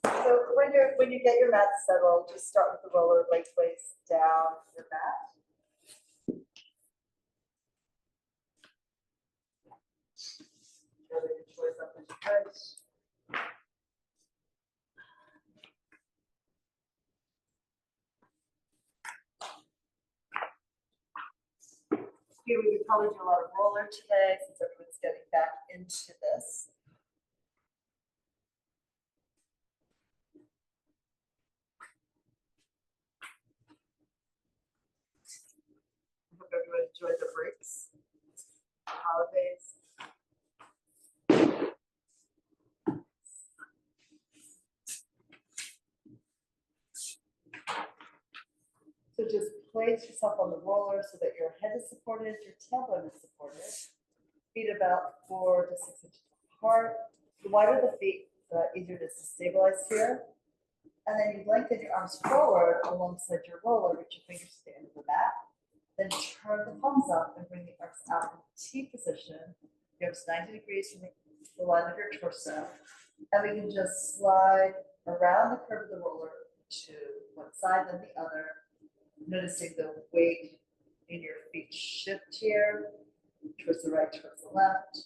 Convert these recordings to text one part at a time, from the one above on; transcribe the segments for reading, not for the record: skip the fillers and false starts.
So when you get your mat settled, just start with the roller lengthways down your mat. Gather your toes up into touch. Here we would probably do a lot of roller today since everyone's getting back into this. I hope everyone enjoyed the breaks, the holidays. So just place yourself on the roller so that your head is supported, your tailbone is supported. Feet about 4 to 6 inches apart. The wider the feet, the easier it is to stabilize here. And then you lengthen your arms forward alongside your roller, reach your fingers to the end of the mat. Then turn the palms up and bring the arms out in T position. The arms 90 degrees from the line of your torso. And we can just slide around the curve of the roller to one side, then the other. Noticing the weight in your feet shift here, towards the right, towards the left.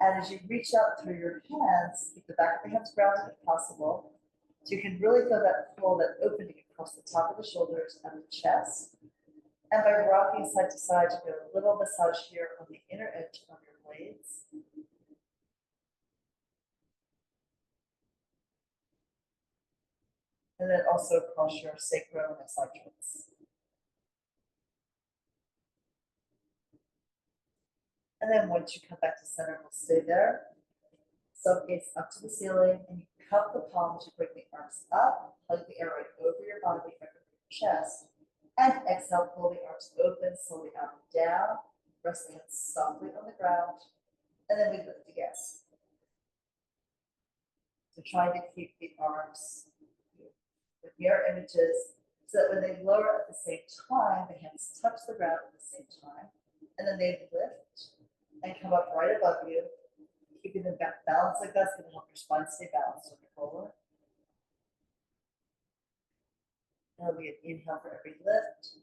And as you reach out through your hands, keep the back of the hands grounded if possible. So you can really feel that pull, that opening across the top of the shoulders and the chest. And by rocking side to side, you get a little massage here on the inner edge of your blades. And then also across your sacrum and side joints. And then once you come back to center, we'll stay there. So gaze up to the ceiling, and you cup the palms, you bring the arms up, hug the air right over your body, over your chest, and exhale, pull the arms open, slowly out and down, rest the hands softly on the ground, and then we lift again. So trying to keep the arms with mirror images, so that when they lower at the same time, the hands touch the ground at the same time, and then they lift and come up right above you. Keeping them back balanced like that's going to help your spine stay balanced on the roller. That'll be an inhale for every lift.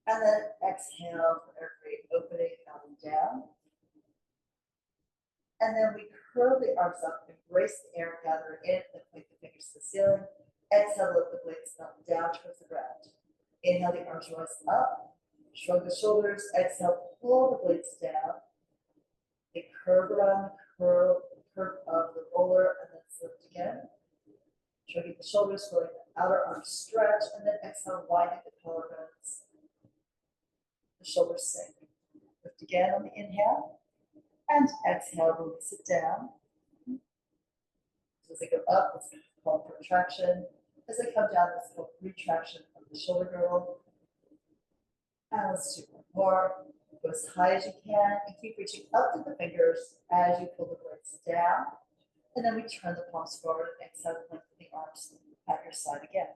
And then exhale for every opening out and down. And then we curl the arms up, embrace the air, gather it in, and point the fingers to the ceiling. Exhale, lift the blades up and down towards the ground. Inhale, the arms rise up. Shrug the shoulders. Exhale, pull the blades down. They curve around the curve of the roller, and then lift again. Shrugging the shoulders, feeling the outer arms stretch, and then exhale, widening the collarbones. The shoulders sink. Lift again on the inhale, and exhale, release it down. So as they go up, it's called protraction. As they come down, it's called retraction of the shoulder girdle. And let's do one more. Go as high as you can and keep reaching up to the fingers as you pull the blades down. And then we turn the palms forward and exhale, lengthen the arms at your side again.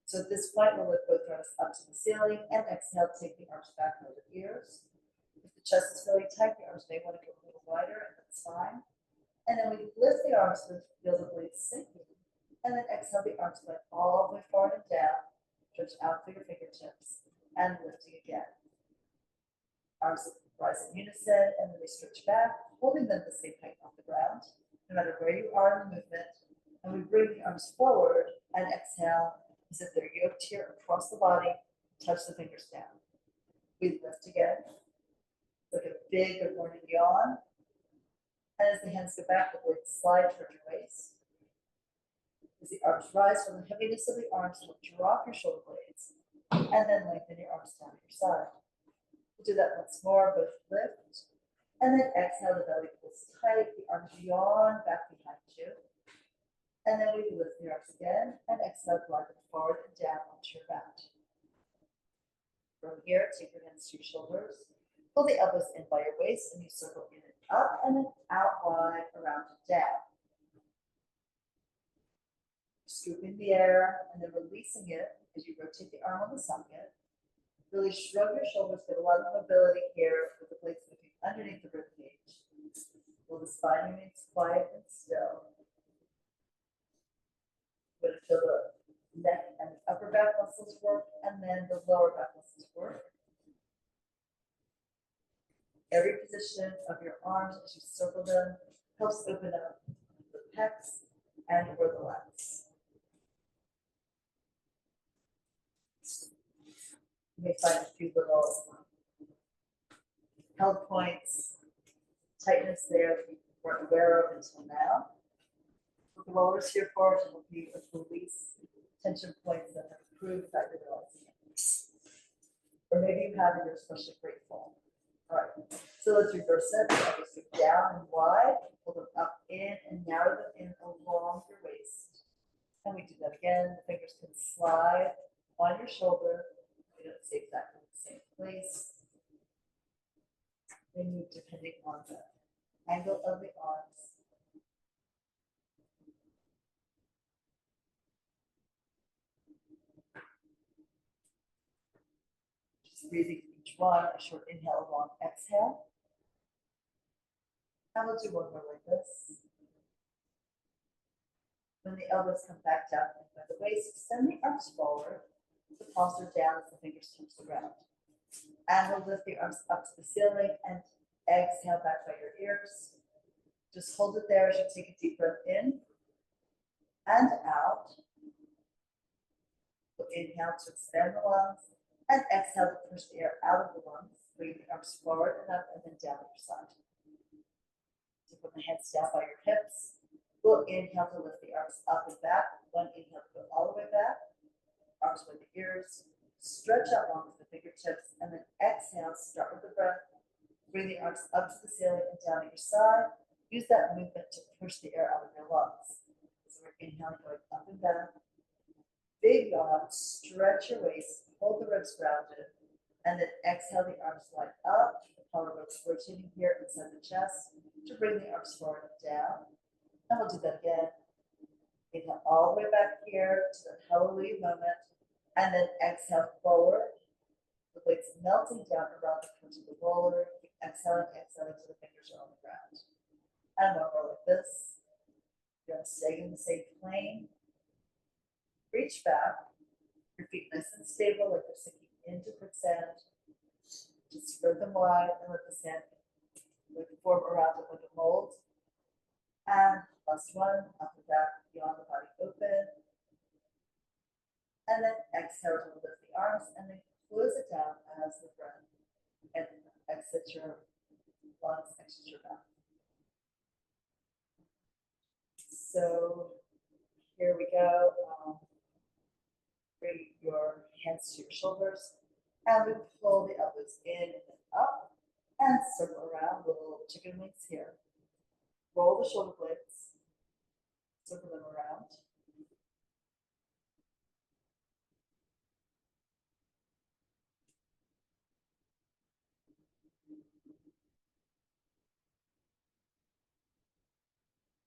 So at this point, we'll lift both arms up to the ceiling and exhale, take the arms back over the ears. If the chest is really tight, the arms may want to go a little wider, and that's fine. And then we lift the arms to feel the blades sinking. And then exhale, the arms going all the way forward and down, stretch out through your fingertips, and lifting again. Arms rise in unison, and then we stretch back, holding them the same height off the ground, no matter where you are in the movement. And we bring the arms forward and exhale as if they're yoked here across the body, touch the fingers down. We lift again, like a big good morning yawn. And as the hands go back, the blades slide toward your waist. As the arms rise from the heaviness of the arms, drop your shoulder blades, and then lengthen your arms down to your side. We'll do that once more, both lift, and then exhale, the belly pulls tight, the arms yawn back behind you. And then we lift the arms again, and exhale, glide them forward and down onto your mat. From here, take your hands to your shoulders, pull the elbows in by your waist, and you circle in and up, and then out wide, around and down. Scooping the air, and then releasing it as you rotate the arm on the socket. Really shrug your shoulders, get a lot of mobility here with the blades moving underneath the ribcage. While the spine remains quiet and still. Feel the neck and the upper back muscles work, and then the lower back muscles work. Every position of your arms as you circle them helps open up the pecs and or the lats. You may find a few little held points, tightness there that you weren't aware of until now. What the rollers here for to help you release tension points that have improved without you realizing it. Or maybe you have and you're especially grateful. All right, so let's reverse it. Elbows go down and wide, pull them up in and narrow them in along your waist. And we do that again. The fingers can slide on your shoulder. They don't stay exactly in the same place. They move depending on the angle of the arms. Just breathing each one, a short inhale, a long exhale. And we'll do one more like this. When the elbows come back down by the waist, extend the arms forward. The palms are down as the fingers touch the ground. And we'll lift the arms up to the ceiling and exhale back by your ears. Just hold it there as you take a deep breath in and out. We'll inhale to expand the lungs and exhale to push the air out of the lungs. Bring the arms forward and up and then down at your side. So put the hands down by your hips. We'll inhale to lift the arms up and back. One inhale to go all the way back. Arms by the ears. Stretch out long to the fingertips. And then exhale, start with the breath. Bring the arms up to the ceiling and down at your side. Use that movement to push the air out of your lungs. So we're inhaling, going up and down. Big yawn, stretch your waist, hold the ribs grounded, and then exhale the arms wide up. The collarbones rotating here inside the chest to bring the arms forward and down. And we'll do that again. Inhale all the way back here to the hallelujah moment, and then exhale forward. The weights melting down around the front of the roller. Keep exhaling, exhaling till the fingers are on the ground. And one more like this. You're going to stay in the same plane. Reach back. Your feet nice and stable, like they're sinking into quicksand. Just spread them wide and let the sand form around it like a mold. And last one, up and back, beyond the body open. And then exhale to lift the arms and then close it down as the breath and exit your lungs, exit your mouth. So here we go. Bring your hands to your shoulders and we pull the elbows in and up and circle around, little chicken wings here. Roll the shoulder blades, circle them around.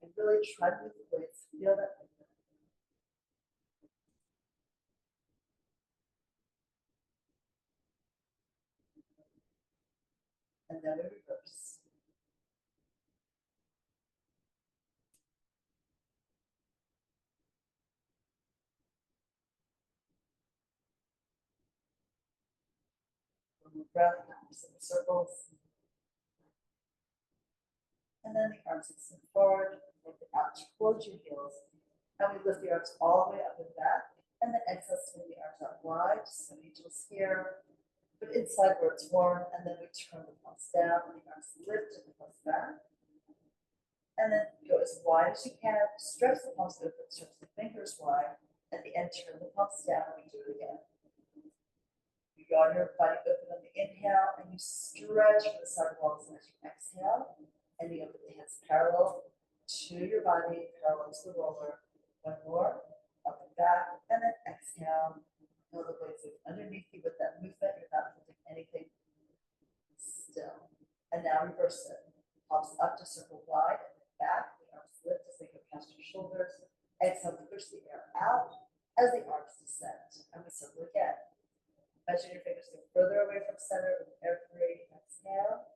And really try to move the blades, feel that movement. And then we reverse. One more breath, arms in circles. And then the arms extend forward, lift it out towards your heels. And we lift the arms all the way up and back. And then exhale, swing the arms out wide, so angels here. But inside where it's warm, and then we turn the palms down, and the arms lift and the palms back. And then go as wide as you can, stretch the palms open, stretch the fingers wide. At the end, turn the palms down, and we do it again. You yawn your body open on the inhale, and you stretch for the side walls as you exhale. And you open the hands parallel to your body, parallel to the roller. One more, up and back, and then exhale. Feel the blades underneath you with that movement. You're not holding anything still. And now reverse it. Palms up to circle wide and then back. The arms lift as they go past your shoulders. Exhale to push the air out as the arms descend. And we circle again. Imagine your fingers go further away from center with every exhale.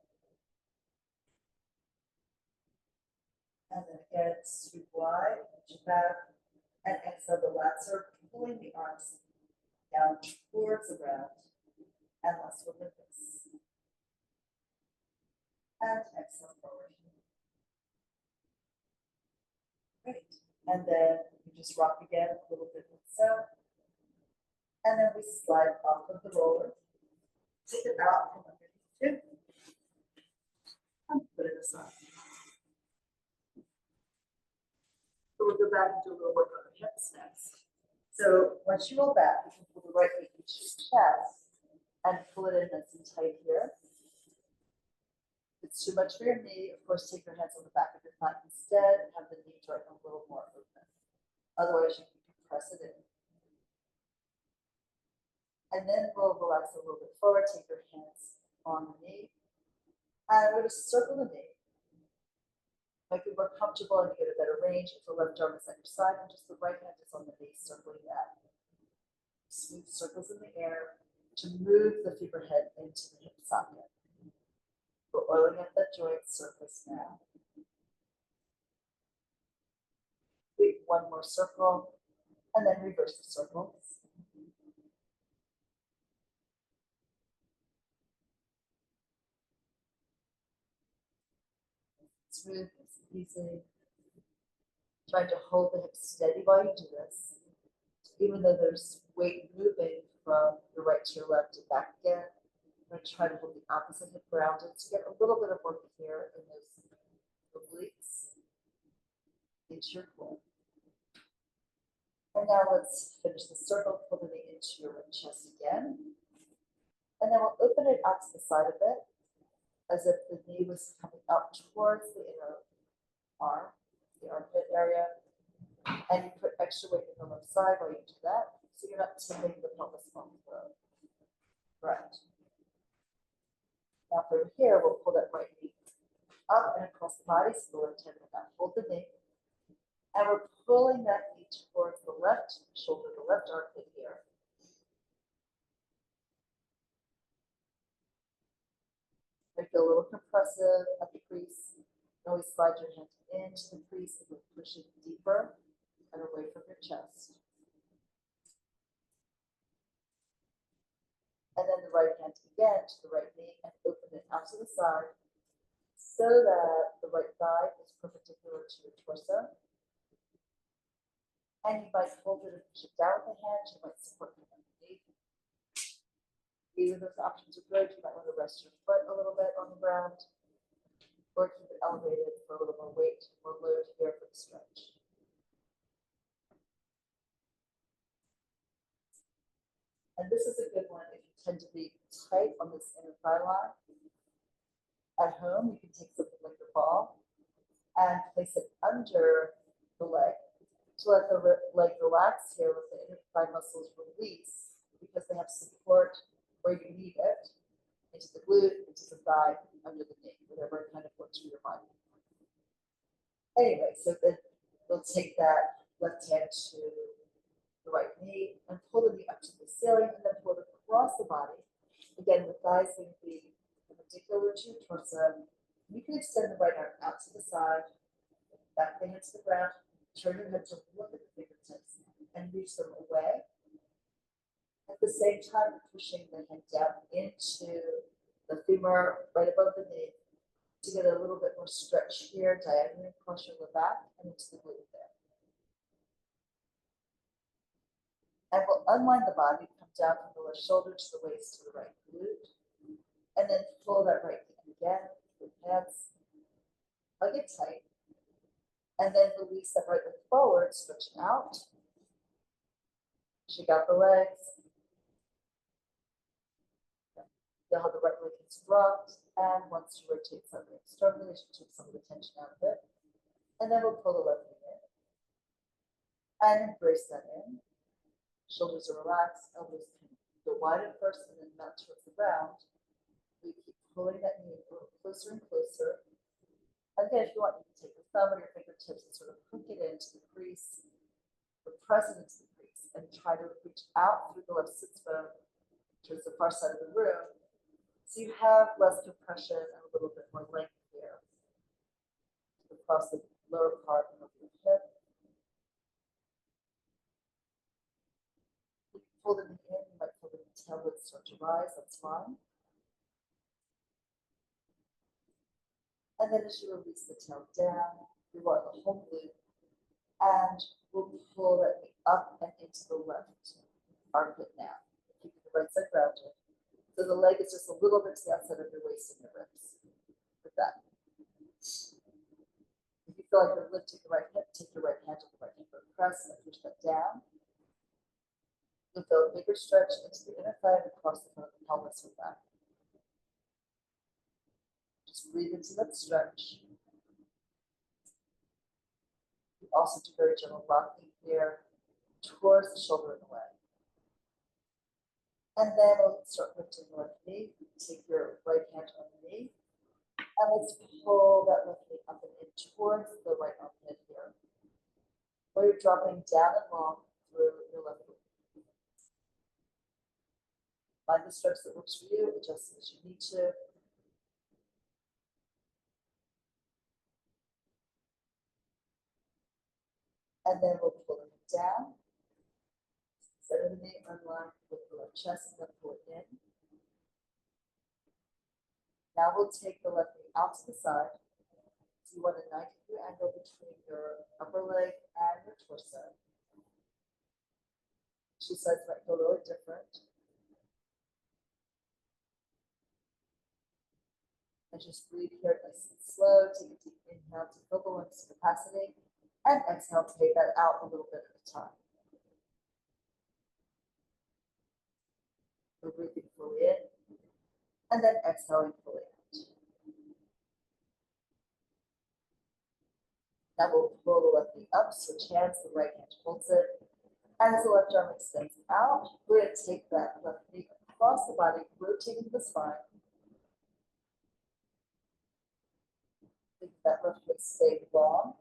And then again, sweep wide, push back, And exhale the lats, pulling the arms down towards the ground. And last one like this. And exhale forward. Great. And then you just rock again a little bit like so. And then we slide off of the roller. Take it out from underneath you. And put it aside. So we'll go back and do a little work on the hips next. So once you roll back, you can pull the right knee into your chest and pull it in nice and tight here. If it's too much for your knee, of course, take your hands on the back of your thigh instead and have the knee joint a little more open. Otherwise, you can press it in. And then we'll relax a little bit forward, take your hands on the knee, and we're going to circle the knee. Make it more comfortable and get a better range. If the left arm is at your side and just the right hand is on the knee, circling that. Smooth circles in the air to move the femur head into the hip socket. We're oiling up that joint surface now. Wait, one more circle, and then reverse the circles. Smooth, easy. Trying to hold the hips steady while you do this. Even though there's weight moving from your right to your left and back again, I'm going to try to hold the opposite hip grounded to get a little bit of work here in those obliques into your core. And now let's finish the circle, pull the knee into your right chest again. And then we'll open it out to the side a bit, as if the knee was coming up towards the inner arm, the armpit area. And you put extra weight in the left side while you do that, so you're not tipping the pelvis from the floor. Right. Now from here, we'll pull that right knee up and across the body, so the left hand will now hold the knee. And we're pulling that knee towards the left shoulder, the left armpit here. Might feel a little compressive at the crease. You can always slide your hand into the crease and push it deeper and away from your chest. And then the right hand again to the right knee and open it out to the side so that the right thigh is perpendicular to your torso. And you might hold it and push it down with the hand. You might support it underneath. Either of those options are good. You might want to rest your foot a little bit on the ground or keep it elevated for a little more weight or load here for the stretch. And this is a good one if you tend to be tight on this inner thigh line. At home, you can take something like your ball and place it under the leg to let the leg relax here with the inner thigh muscles release because they have support where you need it, into the glute, into the thigh, under the knee, whatever kind of works for your body. Anyway, so then we'll take that left hand to the right knee and pull the knee up to the ceiling and then pull it across the body. Again, the thighs going to be perpendicular to your torso. You can extend the right arm out to the side, back the hand to the ground, turn your head to look at the fingertips and reach them away. At the same time, pushing the head down into the femur right above the knee to get a little bit more stretch here, diagonally across your lower back and into the glute there. And we'll unwind the body, come down from the left shoulder to the waist to the right glute, and then pull that right knee again with hands, hug it tight, and then release that right leg forward, stretch it out, shake out the legs. You'll have the right leg is dropped, and once you rotate something externally, you should take some of the tension out of it, and then we'll pull the left knee in, and embrace that in. Shoulders are relaxed, elbows can go wide at first and then melt towards the ground. We keep pulling that knee a little closer and closer. Again, if you want, you can take your thumb or your fingertips and sort of hook it into the crease, or press it into the crease, and try to reach out through the left sits bone towards the far side of the room. So you have less compression and a little bit more length here across the lower part of your hip. start to rise, that's fine. And then as you release the tail down, you want the whole loop, and we'll pull that knee up and into the left armpit now. Keeping the right side grounded. So the leg is just a little bit to the outside of your waist and your ribs. With that. If you feel like you're lifting the right hip, take your right hand to the right hip and press and push that down. You'll feel a bigger stretch into the inner thigh and across the front of the pelvis with that. Just breathe into that stretch. You also do very gentle rocking here towards the shoulder and away. And then we'll start lifting the left knee. Take your right hand on the knee. And let's pull that left knee up and in towards the right armpit here. Or you're dropping down and long through your left knee. Find the stretch that works for you, adjust as you need to. And then we'll pull it down. Center the knee unlined with the left chest and then pull it in. Now we'll take the left knee out to the side. So you want a 90-degree angle between your upper leg and your torso. Two sides might feel really different. And just breathe here nice and slow. Take a deep inhale to fill the lungs capacity. And exhale, take that out a little bit at a time. So breathing fully in. And then exhaling fully out. Now we'll pull the left knee up, switch hands, the right hand holds it. As the left arm extends out, we're going to take that left knee across the body, rotating the spine. Think that left leg stay long.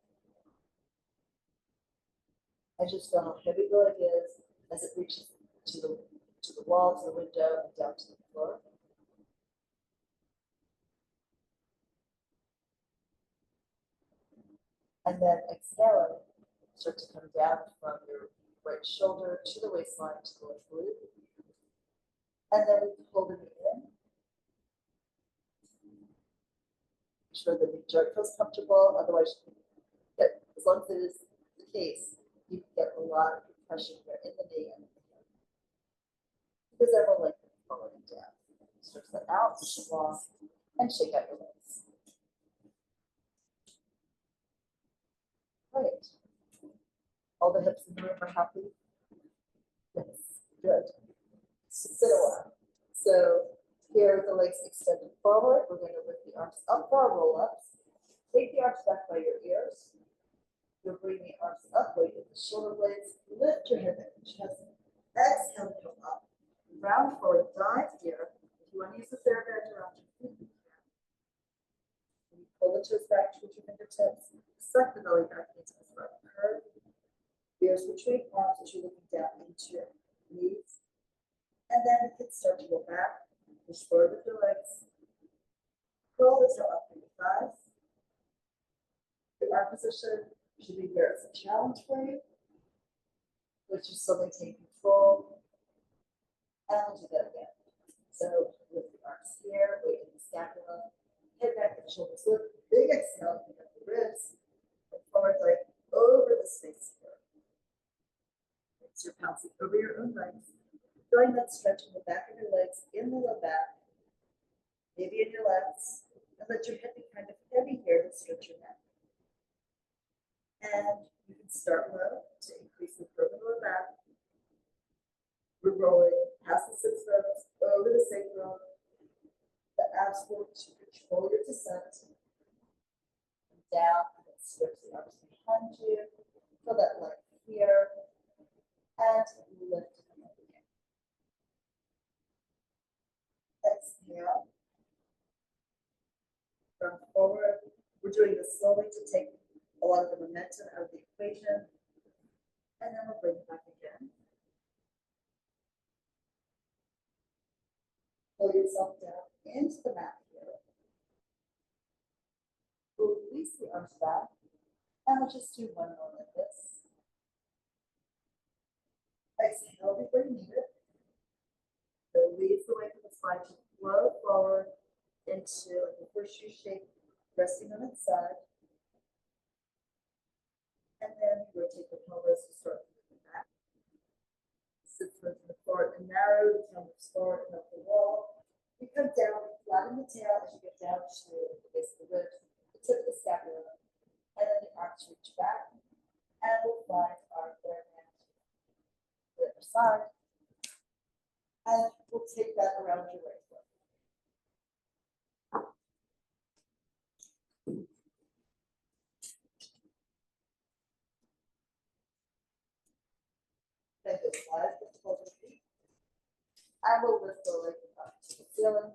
And just feel how heavy the leg is as it reaches to the wall, to the window, and down to the floor. And then exhaling, start to come down from your right shoulder to the waistline to the left glute. And then we pull the knee in. Make sure the knee joint feels comfortable, otherwise, as long as it is the case, you can get a lot of compression here in the knee and the hip. Because then we'll lengthen forward and down. Stretch that out, long, and shake out your legs. Great. All the hips in the room are happy? Yes, good. It's been a while. So here with the legs extended forward, we're going to lift the arms up for our roll-ups. Take the arms back by your ears. You'll bring the arms up, weight at the shoulder blades. Lift your head and chest. Exhale, come up. Round forward, dive here. If you want to use the fair bend around your feet, you can. You pull the toes back towards your fingertips. Suck the belly back into the front curve. Ears retreat, arms as you're looking down into your knees. And then we can start to go back. Push forward with your legs. Curl this up through your thighs. The arm position should be here as a challenge for you, but you still maintain control. And we'll do that again. So lift the arms here, weight in the scapula, head back and shoulders lift. Big exhale, pick up the ribs, and forward leg over the space here. So you're pouncing over your own legs. Feeling that stretch in the back of your legs, in the low back, maybe in your lats, and let your head be kind of heavy here to stretch your neck. And you can start low to increase the curve of the low back. We're rolling past the sits bones, over the sacrum, the abs forward to control your descent, and down, and then switch the arms behind you. Feel that leg here, and lift them up again. Exhale. From forward, we're doing this slowly to take a lot of the momentum out of the equation, and then we'll bring it back again. Pull yourself down into the mat here. We'll release the arms back, and we'll just do one more like this. Exhale before you need it. Release the weight from the spine to flow forward into the horseshoe shape, resting on its side. And then rotate the pelvis to start moving back. Sit towards the floor and narrow, the pelvis forward and up the wall. You come down, flatten the tail as you get down to the base of the ribs, the tip of the scapula, and then the arms reach back. And we'll find our bare hand to the other side. And we'll take that around your right foot. Then go wide with the shoulder feet. And we'll lift the leg up to the ceiling.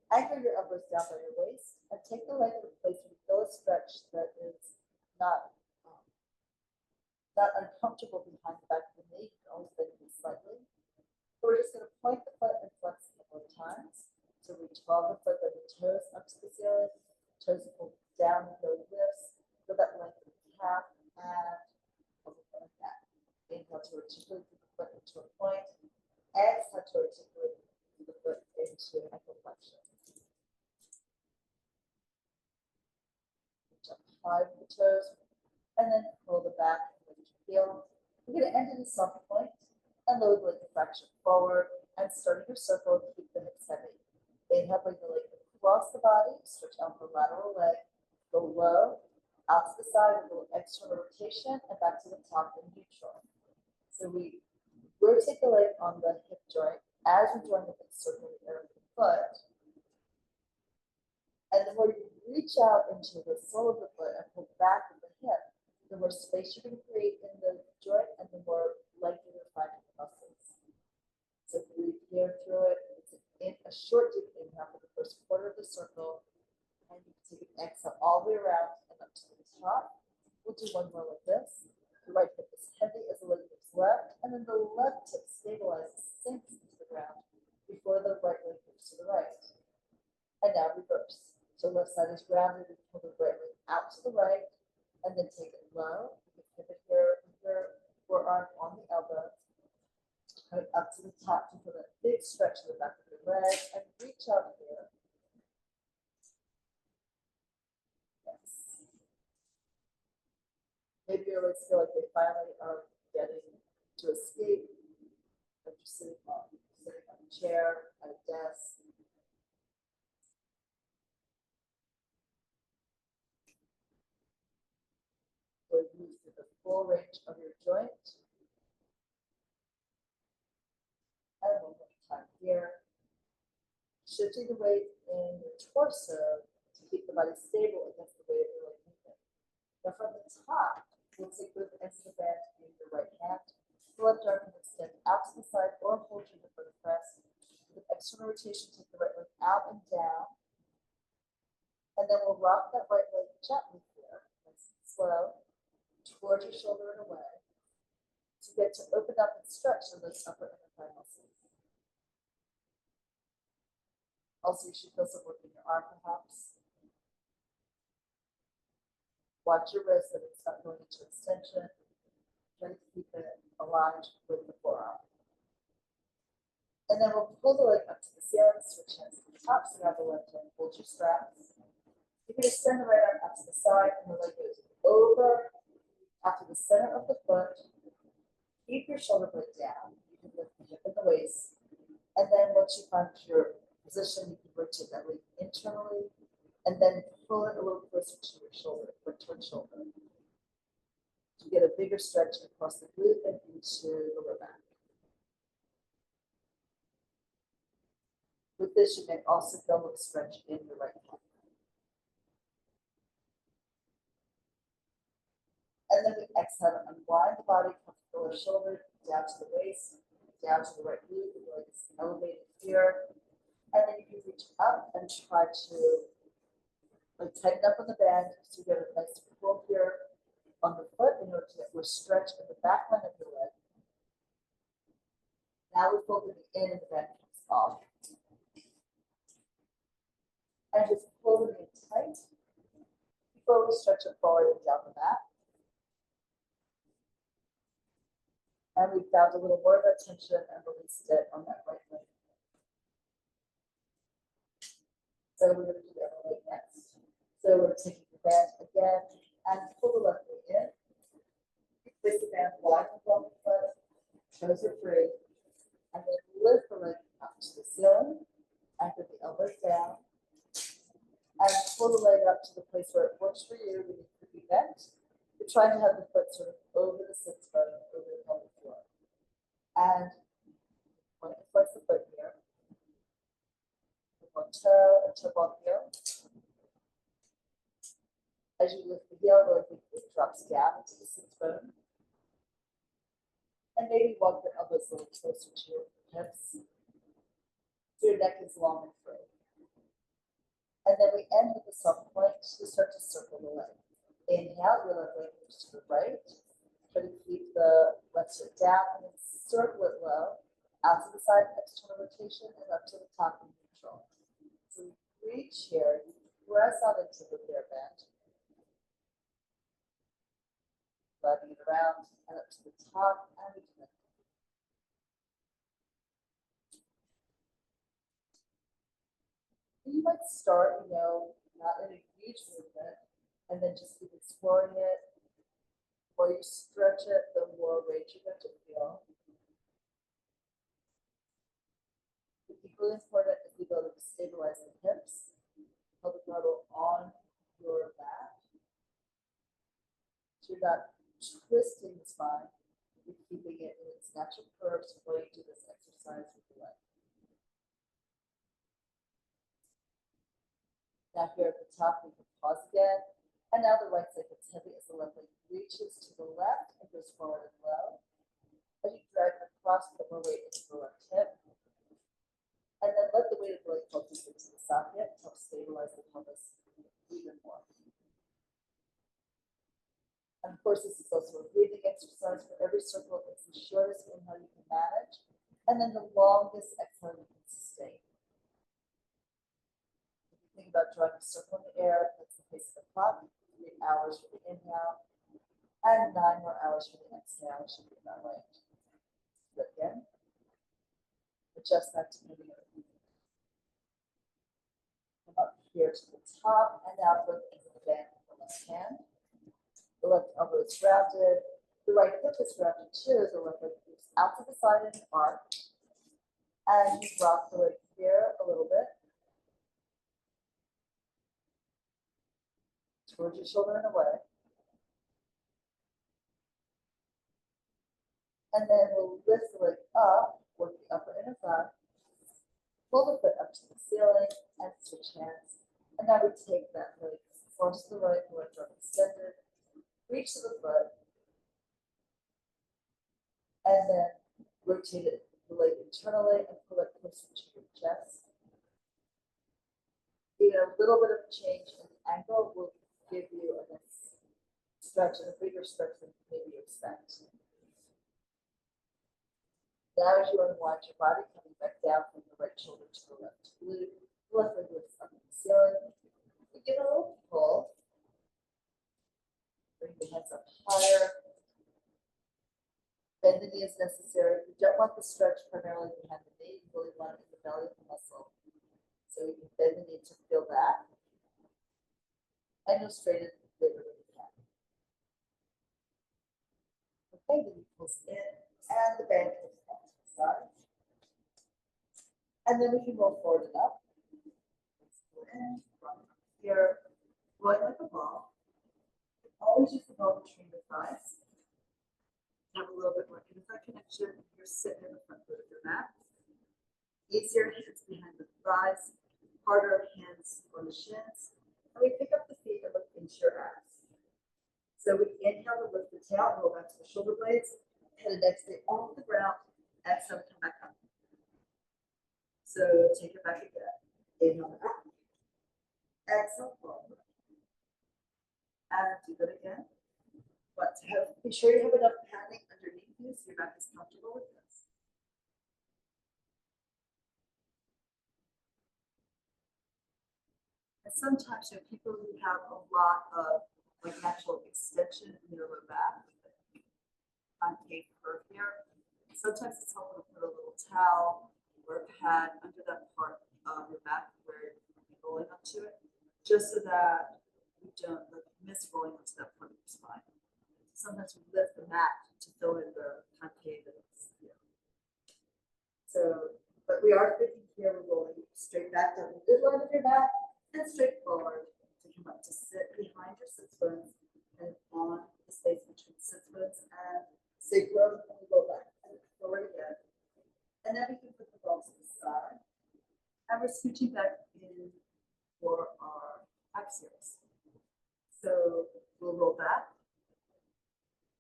Anchor your elbows down by your waist and take the leg to a place where you feel a stretch that is not uncomfortable behind the back of the knee. You can always bend it slightly. So we're just going to point the foot and flex a couple of times. So reach forward, foot, then the toes up to the ceiling. Toes pull down and go lifts. Feel that length in the calf and like that. Inhale to articulate the foot into a point. Exhale to articulate the foot into ankle flexion. Reach up high with the toes, and then pull the back and lift your heel. We're going to end in a soft point and lower the leg a fraction forward and start your circle. Keep the hips heavy. Inhale, bring the leg across the body, stretch out the lateral leg, go low, out to the side with a little external rotation, and back to the top in neutral. So we rotate the leg on the hip joint as we join the hip circle the area of the foot. And the more you reach out into the sole of the foot and pull back with the hip, the more space you're going to create in the joint and the more length you're going to find in the muscles. So breathe here through it. It's a short deep inhale for the first quarter of the circle. And you can take an exhale all the way around and up to the top. We'll do one more like this. The right hip is heavy as the leg moves left, and then the left hip stabilizes, sinks into the ground before the right leg moves to the right. And now reverse. So left side is grounded, we pull the right leg out to the right, and then take it low. You can pivot here with your forearm on the elbow. Put it up to the top to feel that big stretch in the back of your leg, and reach out here. Yes. Maybe your legs feel like they finally are getting to escape. But you're sitting on a chair, at a desk. So use the full range of your joint. And one more time here. Shifting the weight in your torso to keep the body stable against the weight of your leg movement. Now from the top, we'll take both ends of the band in your right hand. The left arm can extend out to the side or hold your hip for the press. With external rotation, take the right leg out and down. And then we'll rock that right leg gently here, nice and slow, towards your shoulder and away. To get to open up and stretch those upper and thigh muscles. Also, you should feel some work in your arm, perhaps. Watch your wrist that it's not going into extension. Try to keep it aligned with the forearm. And then we'll pull the leg up to the ceiling, switch hands to the top, so grab the left hand, hold your straps. You can extend the right arm up to the side, and the leg goes over after the center of the foot. Keep your shoulder blade down. You can lift the hip and the waist. And then once you find your position, you can rotate that leg internally and then pull it a little closer to your shoulder, foot towards shoulder. To get a bigger stretch across the glute and into the lower back. With this, you may also feel a little stretch in your right hand. And then we exhale to unwind the body, comfortable the shoulder down to the waist, down to the right glute, the leg is elevated here. And then you can reach up and try to tighten up on the band so you get a nice pull here on the foot in order to get more stretch in the back line of the leg. Now we fold it in and the band comes off. And just pull it in tight before we stretch it forward and down the mat. And we found a little more of that tension and released it on that right leg. So we're going to do the other leg next. So we're taking the band again and pull the left leg in. Place the band wide above the foot, toes are free, and then lift the leg up to the ceiling, anchor the elbows down, and pull the leg up to the place where it works for you when you could be bent. You're trying to have the foot sort of over the sits bone, over the pelvic floor. And when you flex the foot here, one toe and toe ball heel. As you lift the heel, the leg drops down into the sits bone. And maybe walk your elbows a little closer to your hips. So your neck is long and free. And then we end with a soft point to start to circle the leg. Inhale, your left leg moves to the right. Try to keep the left foot down and then circle it low. Out to the side, external rotation, and up to the top in neutral. So we reach here, you press out into the rear bend. Driving it around and up to the top and we connect. You might start, not in a huge movement, and then just keep exploring it. The more you stretch it, the more range you're going to feel. It's equally important is the ability to stabilize the hips, pelvic girdle on your back. So you're not twisting the spine, you're keeping it in its natural curves while you do this exercise with the leg. Now here at the top, we can pause again. And now the right side gets heavy as the left leg reaches to the left and goes forward and low. As you drag across, put more weight into the left hip. And then let the weight of the leg focus into the socket to help stabilize the pelvis even more. And of course, this is also a breathing exercise. For every circle, it's the shortest inhale you can manage, and then the longest exhale you can sustain. If you think about drawing a circle in the air, that's the pace of the clock. 3 hours for the inhale, and 9 more hours for the exhale. Should be in that range. Do it again. Adjust that to moving it. Come up here to the top, and now lift into the band with the left hand. The left elbow is rounded. The right hip is rounded too. The left leg moves out to the side in an arc. And you rock the leg here a little bit. Towards your shoulder and away. And then we'll lift the leg up, work the upper inner thigh. Pull the foot up to the ceiling and switch hands. And now we take that leg, force the right, the left arm extended. Reach to the foot. And then rotate it, the leg internally and pull it closer to your chest. Even a little bit of change in the angle will give you a nice stretch and a bigger stretch than maybe you expect. Now as you unwind your body, coming back down from the right shoulder to the left glute, the left leg lifts up to the ceiling. You give it a little pull. Bring the hands up higher. Bend the knee as necessary. You don't want the stretch primarily behind the knee. You really want it in the belly of the muscle. So you can bend the knee to feel that. And you'll straighten the bigger than you can. Okay, the knee pulls in and the band pulls out to the side. And then we can roll forward and up. In, here, rolling like a ball. Always use the ball between the thighs. Have a little bit more inner connection. You're sitting in the front foot of your mat. Easier hands behind the thighs, harder hands on the shins. And we pick up the feet and look into your abs. So we inhale to lift the tail, roll back to the shoulder blades, head and neck stay off the ground, exhale to come back up. So take it back again. Inhale up. Exhale forward. And do that again. But be sure you have enough padding underneath you so your back is comfortable with this. And sometimes people who have a lot of natural extension in their lower back, concave curve here, sometimes it's helpful to put a little towel or a pad under that part of your back where you're rolling just so that we don't miss rolling onto that part of your spine. Sometimes we lift the mat to fill in the concave that is here. So, but we are thinking here, we're rolling straight back down the midline of your mat and straight forward to come up to sit behind your sits bones and on the space between sits bones and sacrum, and we go back and forward again. And then we can put the ball to the side. And we're scooching back in for our axioms. So we'll roll back,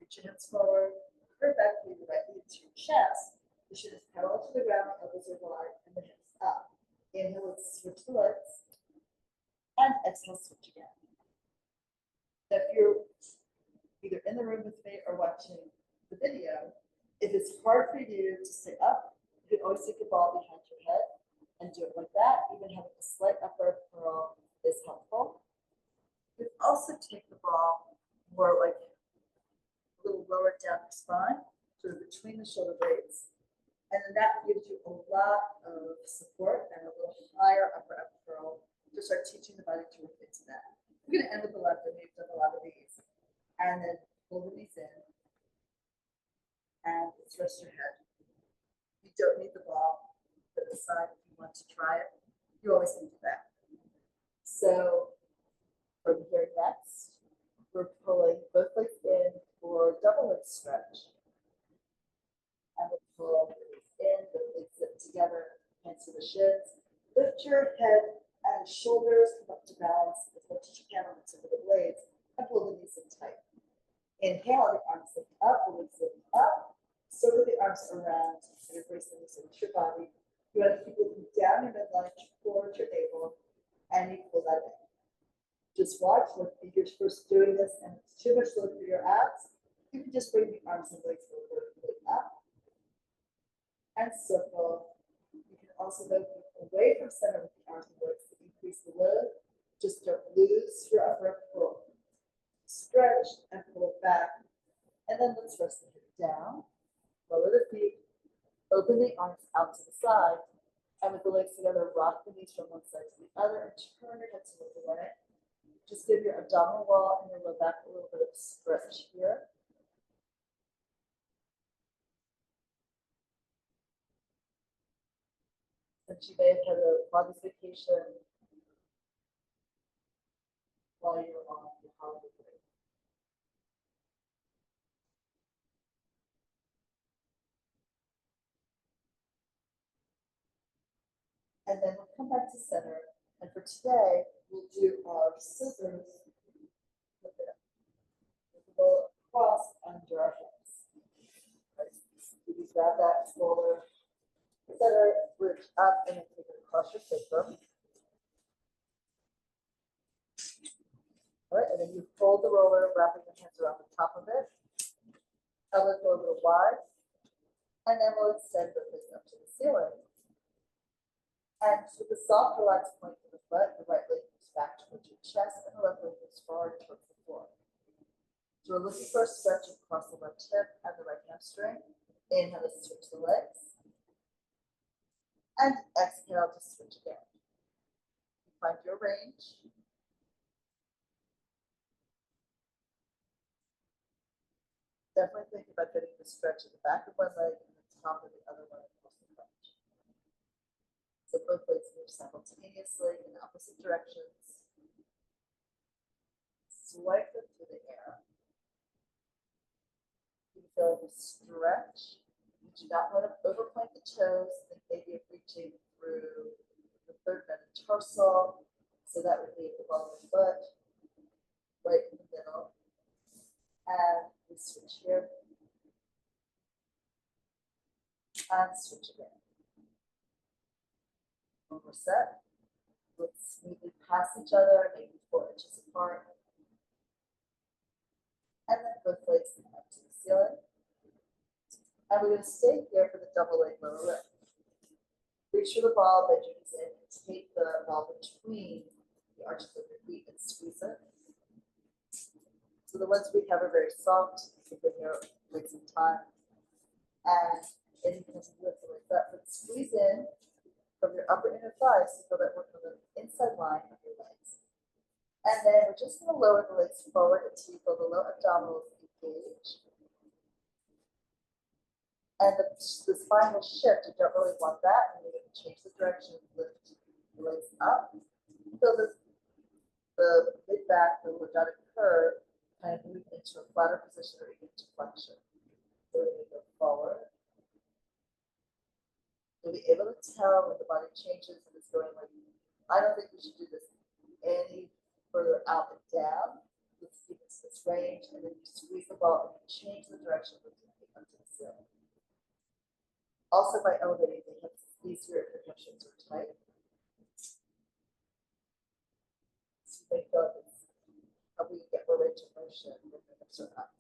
reach your hips forward, curve back, lean directly into your chest. The shin is parallel to the ground, the elbows are wide, and the hips up. Inhale, let's switch the legs. And exhale, switch again. Now, if you're either in the room with me or watching the video, if it's hard for you to sit up, you can always take the ball behind your head and do it like that. Even having a slight upper curl is helpful. You can also take the ball more like a little lower down the spine, sort of between the shoulder blades. And then that gives you a lot of support and a little higher upper curl to start teaching the body to work into that. We're going to end with the left, and we've done a lot of these. And then pull the knees in. And let's rest your head. You don't need the ball, put it aside if you want to try it. You always can do that. So from here next, we're pulling both legs in for double leg stretch. And we'll pull the legs in, the legs sit together, hands to the shins. Lift your head and shoulders, come up to balance as much as you can on the tip of the blades, and pull the knees in tight. Inhale, the arms lift up, the legs lift up. Circle the arms around and embrace the knees into your body. You want to keep looking down your midline towards your navel, and you pull that in. Just watch when you're first doing this and it's too much load for your abs. You can just bring the arms and legs vertically up and circle. You can also move away from center with the arms and legs to increase the load. Just don't lose your upper pull. Stretch and pull it back. And then let's rest the hip down. Lower the feet. Open the arms out to the side. And with the legs together, rock the knees from one side to the other and turn your head to look away. Just give your abdominal wall and your low back a little bit of stretch here. Since you may have had a Pilates vacation while you're on your holiday break. And then we'll come back to center. And for today, we'll do our scissors. We'll cross under our hips. Right. You grab that shoulder, center, reach up, and then take it across your sacrum. All right, and then you fold the roller, wrapping your hands around the top of it. Elbows go a little wide. And then we'll extend the legs up to the ceiling. And with the soft, relaxed point of the foot, the right leg moves back towards your chest, and the left leg moves forward towards the floor. So we're looking for a stretch across the left hip and the right hamstring. Inhale to switch the legs. And exhale to switch again. Find your range. Definitely think about getting the stretch at the back of one leg and the top of the other one across the front. So both legs move simultaneously in opposite directions. Swipe them through the air. You feel the stretch. You do not want to overpoint the toes. Think maybe of reaching through the third metatarsal. So that would be the ball of the foot, right in the middle. And we switch here. And switch again. One more set. Let's smoothly pass each other, maybe 4 inches apart. And then both legs come up to the ceiling. And we're going to stay here for the double leg lower lift. Reach for the ball, bend your knees in, and take the ball between the arches of your feet and squeeze it. So the ones we have are very soft. You've been here take some time. And then you can just lift it like that. But squeeze in from your upper inner thighs to feel that work on the inside line of your legs. And then we're just going to lower the legs forward until you feel the lower abdominals engage. And the spine will shift. You don't really want that. And you're going to change the direction, lift the legs up. Feel the mid back, the lordotic curve, kind of move into a flatter position or even to flexion. So we're going to go forward. You'll be able to tell when the body changes and it's going like, I don't think we should do this any further out and down. Let's keep this range, and then you squeeze the ball and you change the direction with the feet up to the ceiling. Also, by elevating the hips, it's easier if the hip are tight. So you may feel like it's helping you get more range of motion when the hips are up.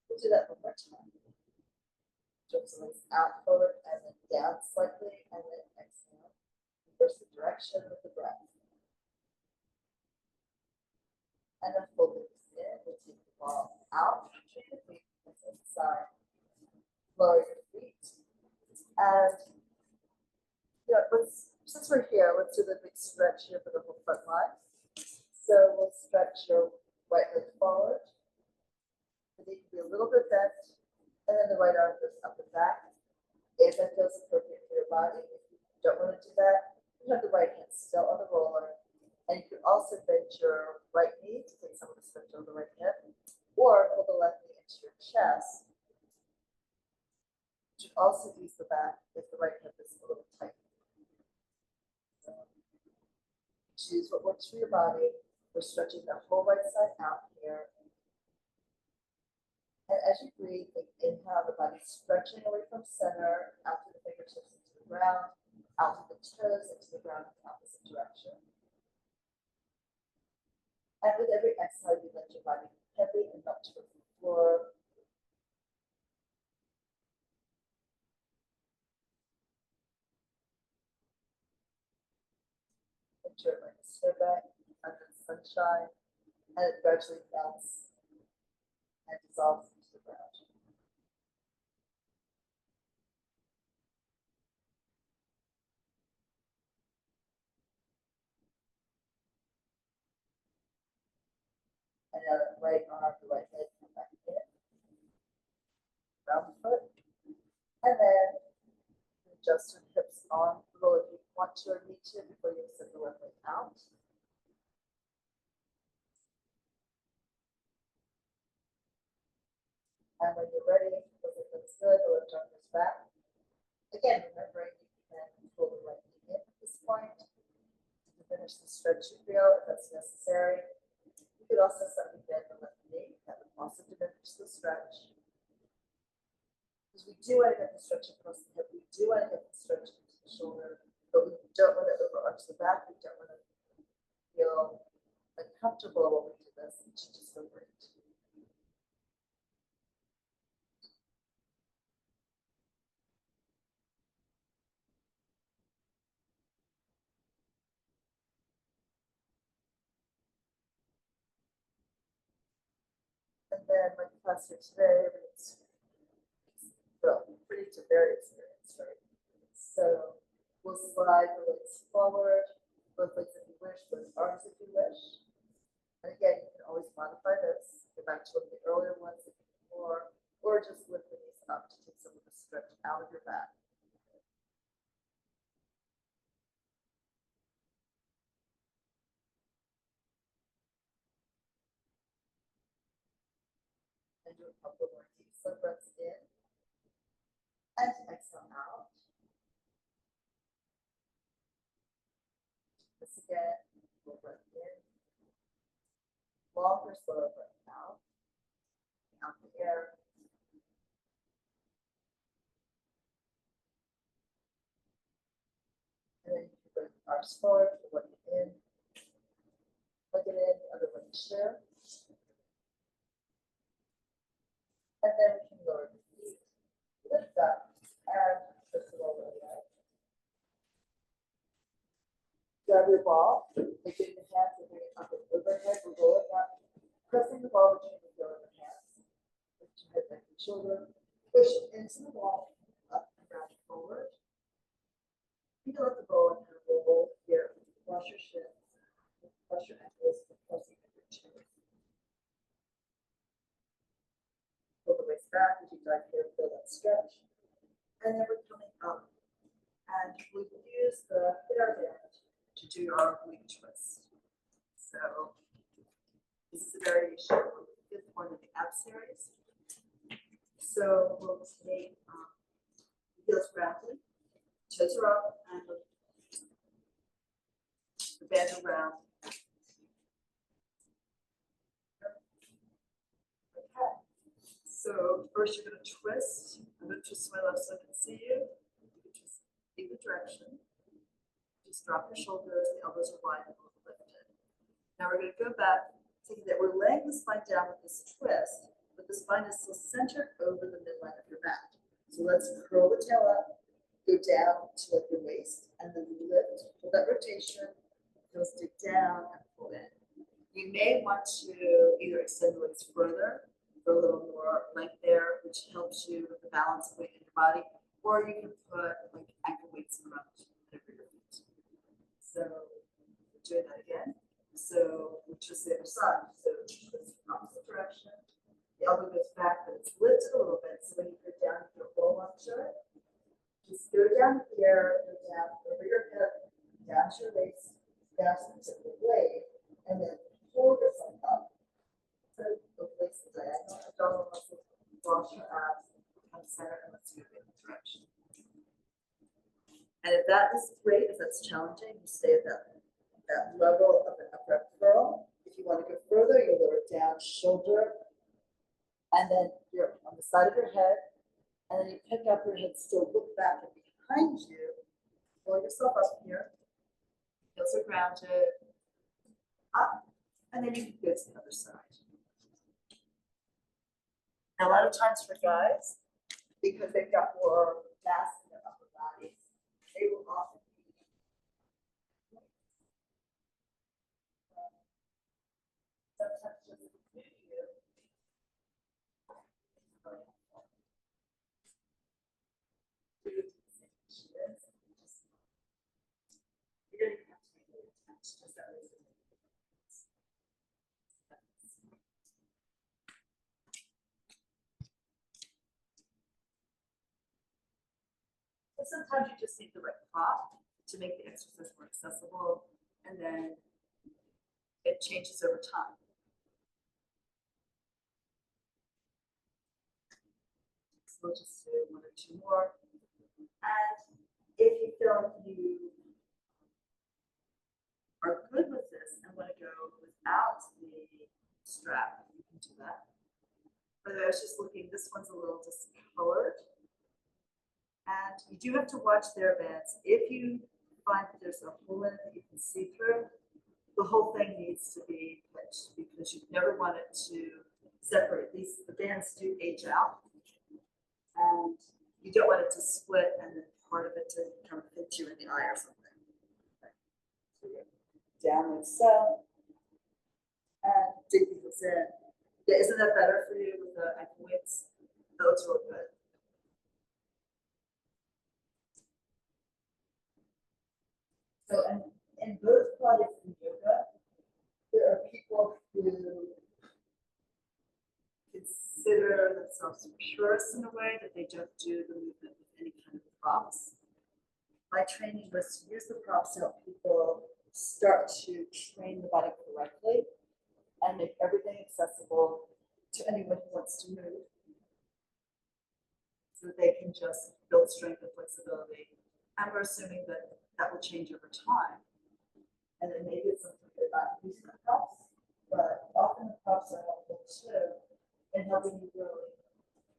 We'll do that one more time. Jump the legs out forward and then down slightly, and then exhale. Reverse the direction with the breath. And then fold it in. We'll take the ball out, turn your feet inside, lower your feet, and since we're here, let's do the big stretch here for the whole front line. So we'll stretch your right leg forward. The knee can be a little bit bent, and then the right arm goes up and back. If that feels appropriate for your body, if you don't want to do that, you have the right hand still on the roller. And you can also bend your right knee to take some of the stretch on the right hip, or pull the left knee into your chest. You should also use the back if the right hip is a little tight. So choose what works for your body. We're stretching the whole right side out here. And as you breathe, inhale, the body stretching away from center, out through the fingertips into the ground, out through the toes into the ground in the opposite direction. And with every exhale, you let your body heavy and up towards the floor. Picture like a snowbank under the sunshine, and it gradually melts and dissolves into the ground. And now the right arm, the right leg, come back in, round the foot, and then adjust your hips on the roll if you want to or need to before you send the left leg out. And when you're ready, because it looks good, the left arm goes back. Again, remembering you can pull the right knee in at this point to finish the stretch you feel if that's necessary. You could also slightly bend the left knee. That would also diminish the stretch. Because we do want to get the stretch across the hip. We do want to get the stretch into the shoulder, but we don't want to overarch the back. We don't want to feel uncomfortable when we do this. It should just go great. And then my class here today, it's pretty to very experienced, right? So we'll slide the legs forward, both legs if you wish, both arms if you wish. And again, you can always modify this, go back to one of the earlier ones if you need more, or just lift the knees up to take some of the stretch out of your back. And do a couple more deep slow breaths in, and exhale out. This again, full breath in, longer, slower breath out the air. And then you can bring the arms forward, look it in, other way share. And then we can lower the feet, lift up, and twist it over again. Grab your ball, take it in the hands and bring it up and overhead. We're rolling up, pressing the ball between the heel and the hands. Lift your head back and shoulder, push it into the ball, up and down forward. You can let the ball and roll here, wash your shins, to our oblique twist. So this is a variation of the fifth one in the ab series. So we'll take heels grounded, toes are up, and the band around. Okay. So first you're going to twist. I'm going to twist my left so I can see you. You can twist either direction. Just drop your shoulders, the elbows are wide and a little lifted. Now we're going to go back, thinking that we're laying the spine down with this twist, but the spine is still centered over the midline of your back. So let's curl the tail up, go down to like your waist, and then lift, pull that rotation, heels dig down and pull in. You may want to either extend the legs further for a little more length there, which helps you with the balance of weight in your body, or you can put like ankle weights around over your feet. So we're doing that again. So we twist the other side. So twist the opposite direction. The elbow goes back, but it's lifted a little bit. So when you go down, you go roll up to it. Just go down here, go down over your hip, down to your waist, down to the tip of the blade, and then pull yourself up. So the waist is diagonal, abdominal muscles, wash your abs, come center, and let's go in the direction. And if that is great, if that's challenging, you stay at that level of an upper curl. If you want to go further, you lower down, shoulder, and then you're on the side of your head, and then you pick up your head, still look back and behind you, pull yourself up here, heels are grounded, up, and then you can go to the other side. Now, a lot of times for guys, because they've got more mass in their upper bodies, they will often be sometimes just you. Sometimes you just need the right prop to make the exercise more accessible, and then it changes over time. So we'll just do one or two more. And if you feel like you are good with this and want to go without the strap, you can do that. But I was just looking, this one's a little discolored. And you do have to watch their bands. If you find that there's a hole in it that you can see through, the whole thing needs to be pitched because you never want it to separate. The bands do age out, and you don't want it to split and then part of it to kind of hit you in the eye or something. Okay. So down like so, and dig this in. Yeah, isn't that better for you with the ankle weights? That looks real good. So, in both Pilates and yoga, there are people who consider themselves purists in a way that they don't do the movement with any kind of props. My training was to use the props to help people start to train the body correctly and make everything accessible to anyone who wants to move, so that they can just build strength and flexibility. And we're assuming that that will change over time. And then maybe it's something about using the props, but often the props are helpful too in helping you really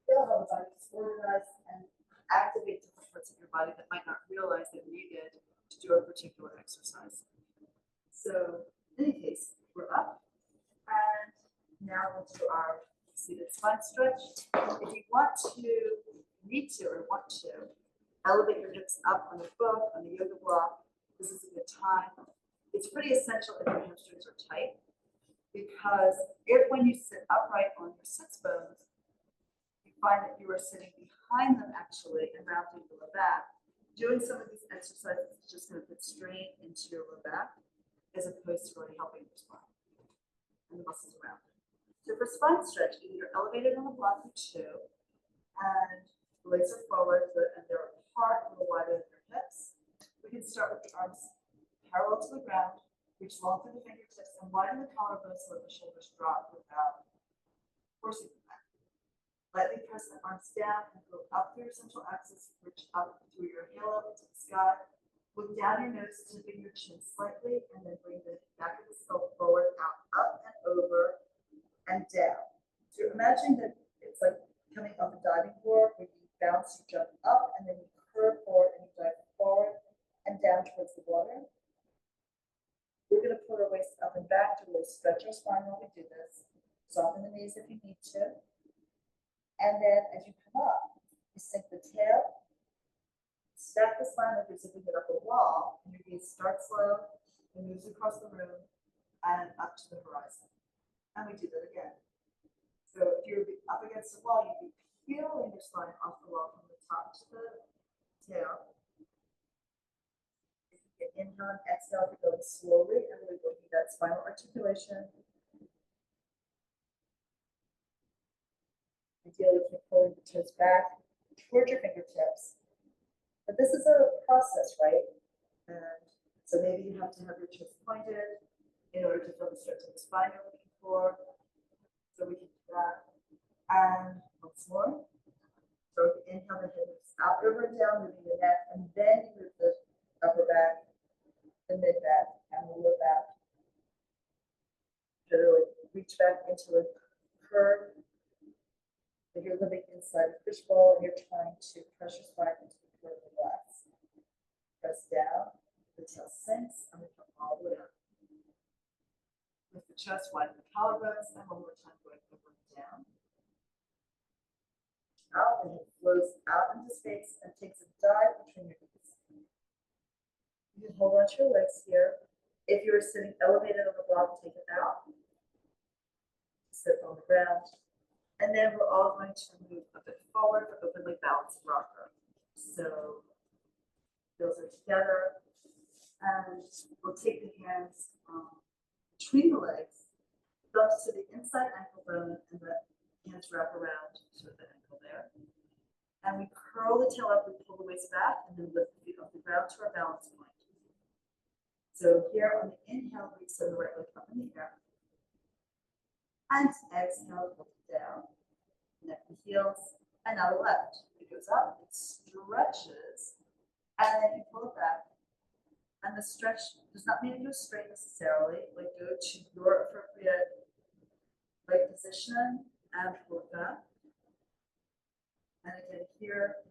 feel how the body is organized and activate different parts of your body that might not realize they needed to do a particular exercise. So in any case, we're up, and now we'll do our seated spine stretch. If you need to or want to, elevate your hips up on the book, on the yoga block. This is a good time. It's pretty essential if your hamstrings are tight, because if when you sit upright on your sits bones, you find that you are sitting behind them actually and rounding the low back, doing some of these exercises is just going to put strain into your low back as opposed to really helping your spine and the muscles around it. So for spine stretch, either you're elevated on the block or two, and the legs are forward and they're apart, a little wider than your hips. We can start with the arms parallel to the ground, reach long through the fingertips and widen the collarbone so that the shoulders drop without forcing them back. Lightly press the arms down and go up through your central axis, reach up through your halo into the sky. Look down your nose, tipping your chin slightly, and then bring the back of the skull forward, out, up and over, and down. So imagine that it's like coming off a diving board where you bounce, you jump up, and then you curve forward and you dive forward and down towards the water. We're going to put our waist up and back to really stretch our spine while we do this. Soften the knees if you need to. And then as you come up, you sink the tail, stack the spine like you're zipping it up a wall, and your gaze starts slow and moves across the room and up to the horizon. And we do that again. So if you're up against the wall, you'd be peeling your spine off the wall from the top to the tail. If you can inhale and exhale, you're going slowly and really working that spinal articulation. Ideally, keep pulling the toes back towards your fingertips. But this is a process, right? And so maybe you have to have your toes pointed in order to feel the stretch of the spine you're looking for. So we can do that. And once more. So if you inhale, the head moves out, over, and down, moving the neck, and then you move the upper back, the mid back, and the lower back. Literally reach back into a curve. If you're living inside a fishbowl and you're trying to press your spine into the curve of the glass. Press down, the tail sinks, and we come all the way up. Lift the chest, widen the collarbones, and one more time going over and down. Out, and it flows out into space and takes a dive between your knees. You can hold on to your legs here. If you're sitting elevated on the block, take it out. Sit on the ground. And then we're all going to move a bit forward for openly balanced rocker. So those are together. And we'll take the hands between the legs, thumbs to the inside ankle bone, and the hands wrap around to the ankle there. And we curl the tail up, we pull the waist back, and then lift the feet off the ground to our balance point. So here on the inhale, we send the right leg up in the air. And exhale, look down, neck and heels, and now the left. It goes up, it stretches, and then you pull it back. And the stretch does not mean to go straight necessarily, like go to your appropriate leg position and pull it back. And again here,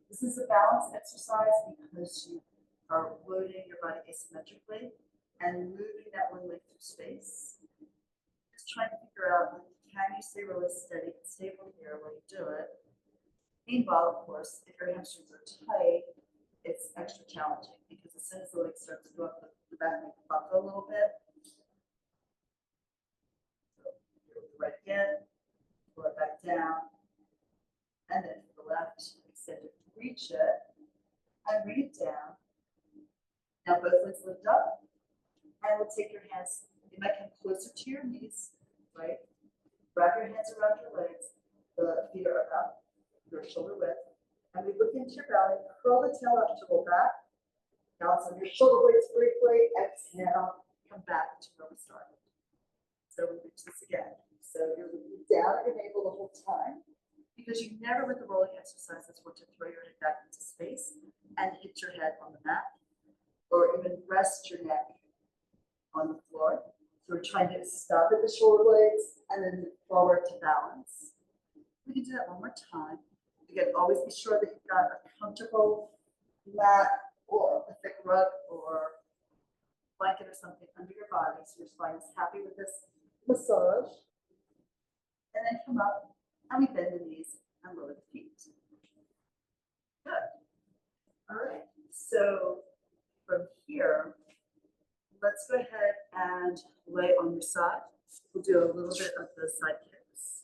this is a balance exercise because you are loading your body asymmetrically and moving that one leg through space. Trying to figure out, can you stay really steady and stable here while you do it? Meanwhile, of course, if your hamstrings are tight, it's extra challenging because as soon as the leg starts to go up, the back may buckle a little bit. So right again, pull it back down, and then to the left, extend it, reach it, and bring it down. Now both legs lift up, and we'll take your hands. You might come closer to your knees. Right? Wrap your hands around your legs. The feet are about your shoulder width. And we look into your belly, curl the tail up to go back. Balance on your shoulder blades briefly. Exhale, come back to where we started. So we reach this again. So you're looking down at your navel the whole time because you never, with the rolling exercises, want to throw your head back into space and hit your head on the mat or even rest your neck on the floor. So we're trying to stop at the shoulder blades and then move forward to balance. We can do that one more time. Again, always be sure that you've got a comfortable mat or a thick rug or blanket or something under your body so your spine is happy with this massage. And then come up and we bend the knees and lower the feet. Good. All right. So from here, let's go ahead and lay on your side. We'll do a little bit of the side kicks.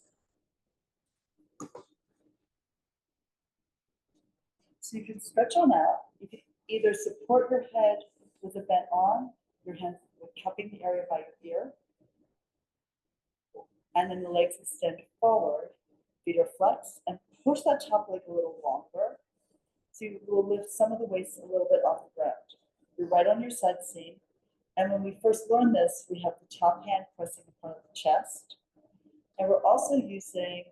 So you can stretch on out. You can either support your head with a bent arm, your hands cupping the area by your ear, and then the legs extend forward, feet are flexed, and push that top leg a little longer. So you will lift some of the waist a little bit off the ground. You're right on your side seam. And when we first learned this, we have the top hand pressing in front of the chest. And we're also using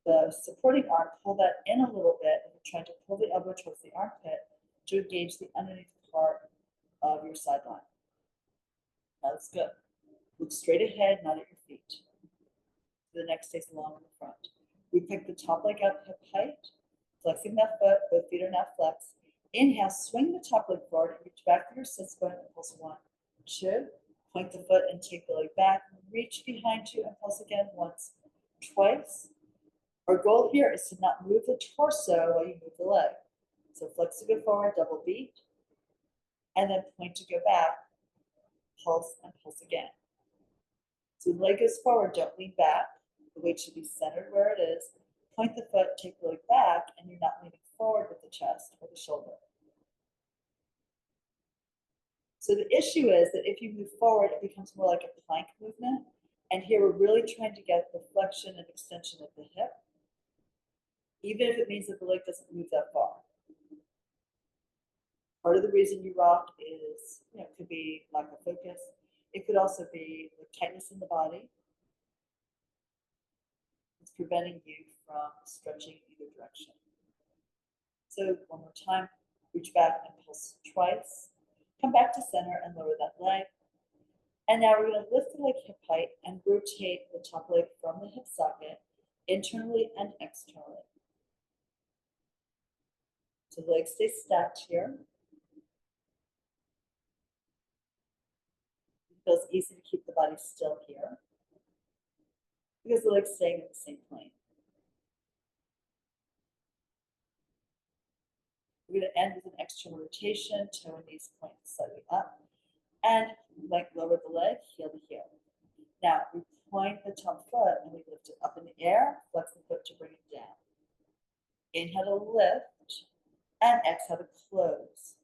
the supporting arm, pull that in a little bit, and we're trying to pull the elbow towards the armpit to engage the underneath part of your sideline. That's good. Look straight ahead, not at your feet. The neck stays long in the front. We pick the top leg up hip height, flexing that foot, both feet are now flexed. Inhale, swing the top leg forward and reach back to your sits bone and pulse 1, 2. Point the foot and take the leg back. Reach behind you and pulse again once, twice. Our goal here is to not move the torso while you move the leg. So flex to go forward, double beat, and then point to go back, pulse and pulse again. So the leg goes forward, don't lean back. The weight should be centered where it is. Point the foot, take the leg back, and you're not leaning forward with the chest or the shoulder. So the issue is that if you move forward, it becomes more like a plank movement. And here we're really trying to get the flexion and extension of the hip, even if it means that the leg doesn't move that far. Part of the reason you rock is, it could be lack of focus. It could also be the tightness in the body. It's preventing you from stretching either direction. So one more time, reach back and pulse twice. Come back to center and lower that leg. And now we're going to lift the leg hip height and rotate the top leg from the hip socket internally and externally. So the leg stays stacked here. It feels easy to keep the body still here because the leg's staying in the same plane. We're going to end with an external rotation, toe and knees point slightly up, and like lower the leg, heel to heel. Now we point the top foot and we lift it up in the air, flex the foot to bring it down. Inhale to lift, and exhale to close.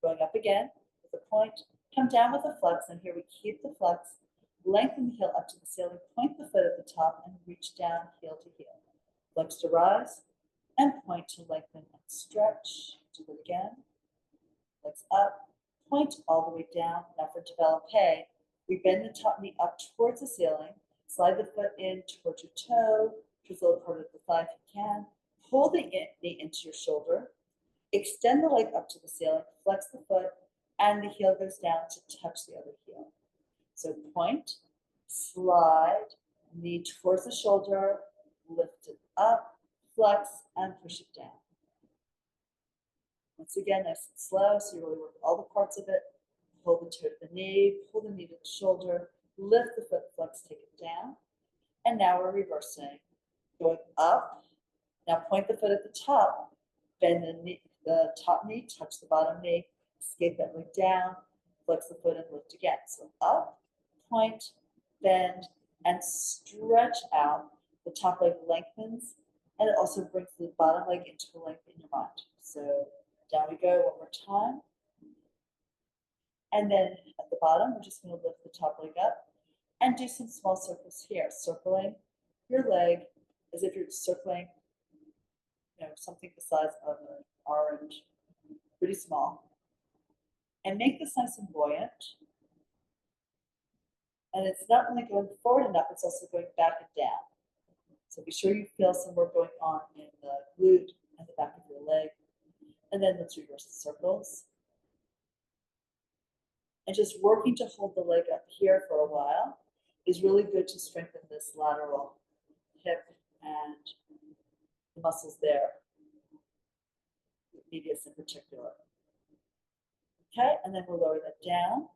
Going up again with a point, come down with a flex, and here we keep the flex, lengthen the heel up to the ceiling, point the foot at the top, and reach down heel to heel. Flex to rise, and point to lengthen and stretch. Do it again. Flex up, point all the way down. Now for développé, we bend the top knee up towards the ceiling, slide the foot in towards your toe, towards the lower part of the thigh if you can. Pull the knee into your shoulder, extend the leg up to the ceiling, flex the foot, and the heel goes down to touch the other heel. So point, slide, knee towards the shoulder, lift it up, flex, and push it down. Once again, nice and slow, so you really work all the parts of it. Pull the toe to the knee, pull the knee to the shoulder, lift the foot, flex, take it down. And now we're reversing, going up. Now point the foot at the top, bend the top knee, touch the bottom knee, escape that leg down, flex the foot and lift again. So up, point, bend, and stretch out. The top leg lengthens, and it also brings the bottom leg into the length in your mind. So down we go one more time. And then at the bottom, we're just going to lift the top leg up and do some small circles here, circling your leg as if you're circling, something the size of an orange, pretty small. And make this nice and buoyant. And it's not only going forward enough, it's also going back and down. So be sure you feel some work going on in the glute and the back of your leg. And then let's reverse the circles. And just working to hold the leg up here for a while is really good to strengthen this lateral hip and the muscles there, medius in particular. Okay, and then we'll lower that down.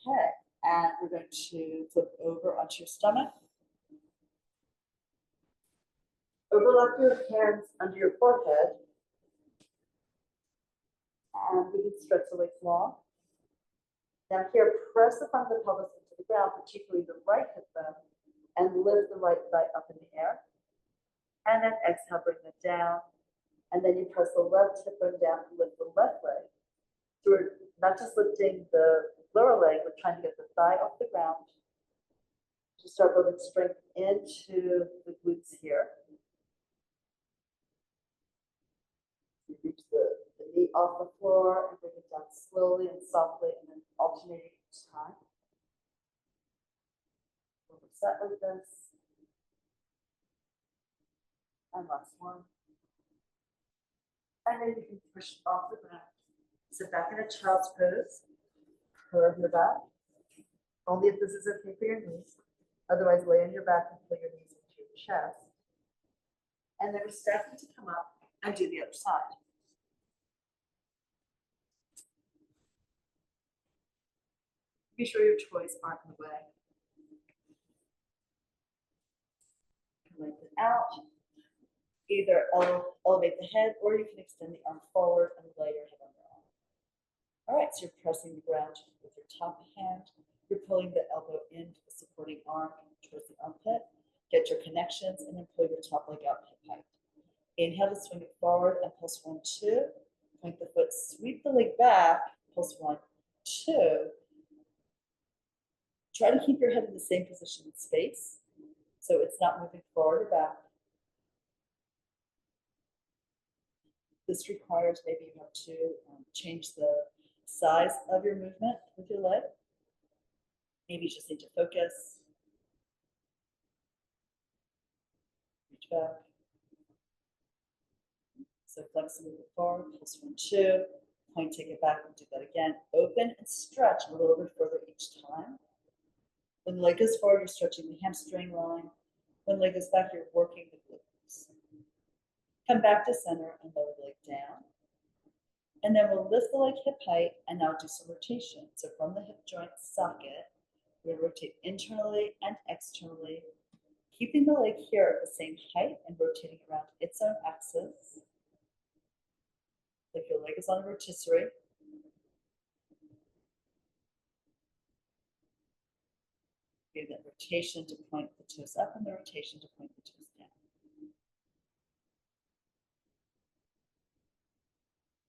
Okay, and we're going to flip over onto your stomach. Overlap your hands under your forehead. And we can stretch the legs long. Now here, press the front of the pelvis into the ground, particularly the right hip bone, and lift the right thigh up in the air. And then exhale, bring it down. And then you press the left hip bone down and lift the left leg. So we're not just lifting the lower leg, we're trying to get the thigh off the ground to start building strength into the glutes here. You reach the knee off the floor and bring it down slowly and softly and then alternating each time. We'll set like this. And last one. And then you can push off the ground. Sit back in a child's pose. Curve your back. Only if this is okay for your knees. Otherwise, lay on your back and pull your knees into your chest. And then we're starting to come up and do the other side. Be sure your toys aren't in the way. Lengthen out. Either elevate the head or you can extend the arm forward and lay your head on your arm. All right, so you're pressing the ground with your top hand. You're pulling the elbow into the supporting arm towards the armpit. Get your connections and then pull your top leg out hip height. Inhale to swing it forward and pulse 1, 2. Point the foot, sweep the leg back, pulse 1, 2. Try to keep your head in the same position in space so it's not moving forward or back. This requires maybe you have to change the size of your movement with your leg. Maybe you just need to focus. Reach back. So flex and move it forward, pulse 1, 2. Point, take it back, and do that again. Open and stretch a little bit further each time. When the leg goes forward, you're stretching the hamstring line. When the leg goes back, you're working the glutes. Come back to center and lower the leg down. And then we'll lift the leg hip height and now do some rotation. So from the hip joint socket, we rotate internally and externally, keeping the leg here at the same height and rotating around its own axis. Like your leg is on a rotisserie. Give that rotation to point the toes up and the rotation to point the toes down.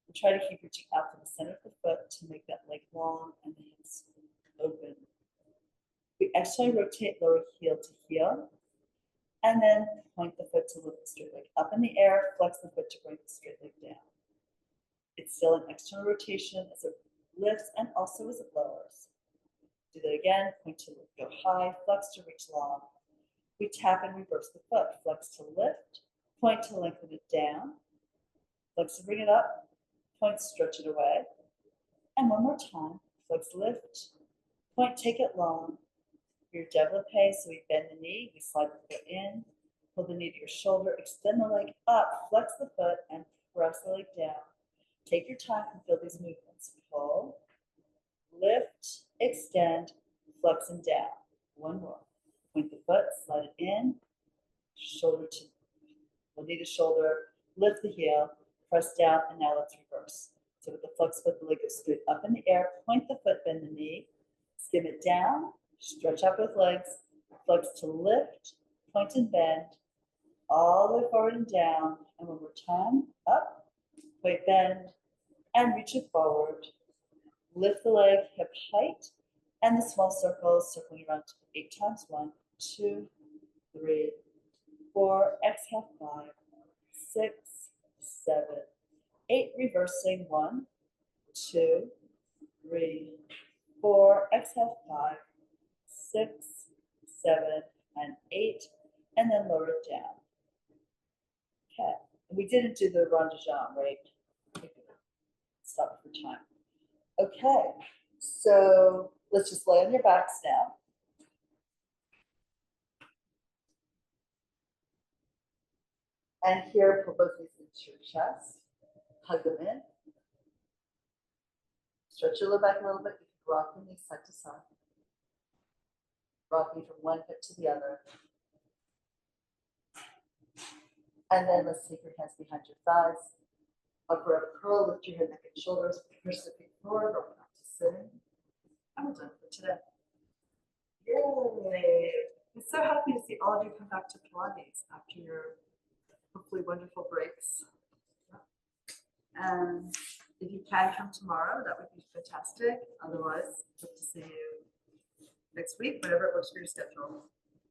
And try to keep reaching out to the center of the foot to make that leg long and the hips open. We actually rotate lower heel to heel, and then point the foot to lift the straight leg up in the air, flex the foot to bring the straight leg down. It's still an external rotation as it lifts and also as it lowers. Do that again, point to go high, flex to reach long. We tap and reverse the foot, flex to lift, point to lengthen it down, flex to bring it up, point, stretch it away. And one more time, flex, lift, point, take it long. Your développé, so we bend the knee, we slide the foot in, pull the knee to your shoulder, extend the leg up, flex the foot, and press the leg down. Take your time and feel these movements. Pull, lift, extend, flex, and down. One more. Point the foot, slide it in, shoulder to knee to shoulder, lift the heel, press down, and now let's reverse. So with the flex foot, the leg goes straight up in the air, point the foot, bend the knee, skim it down, stretch out both legs, flex to lift, point and bend, all the way forward and down, and one more time, up, point, bend, and reach it forward. Lift the leg hip height, and the small circles circling around 8 times. 1, 2, 3, 4, exhale 5, 6, 7, 8, reversing 1, 2, 3, 4, exhale 5, 6, 7, and 8, and then lower it down. Okay, we didn't do the rond de jambe, right? Stop for time. Okay, so let's just lay on your backs now. And here, pull both knees into your chest, hug them in. Stretch your low back a little bit. You can rock the knees side to side. Rocking from one hip to the other. And then let's take your hands behind your thighs. Upper up curl, lift your head, neck, and shoulders. Push the feet forward, roll back to sitting. And we're done for today. Yay! I'm so happy to see all of you come back to Pilates after your hopefully wonderful breaks. And if you can come tomorrow, that would be fantastic. Otherwise, hope to see you next week, whenever it works for your schedule.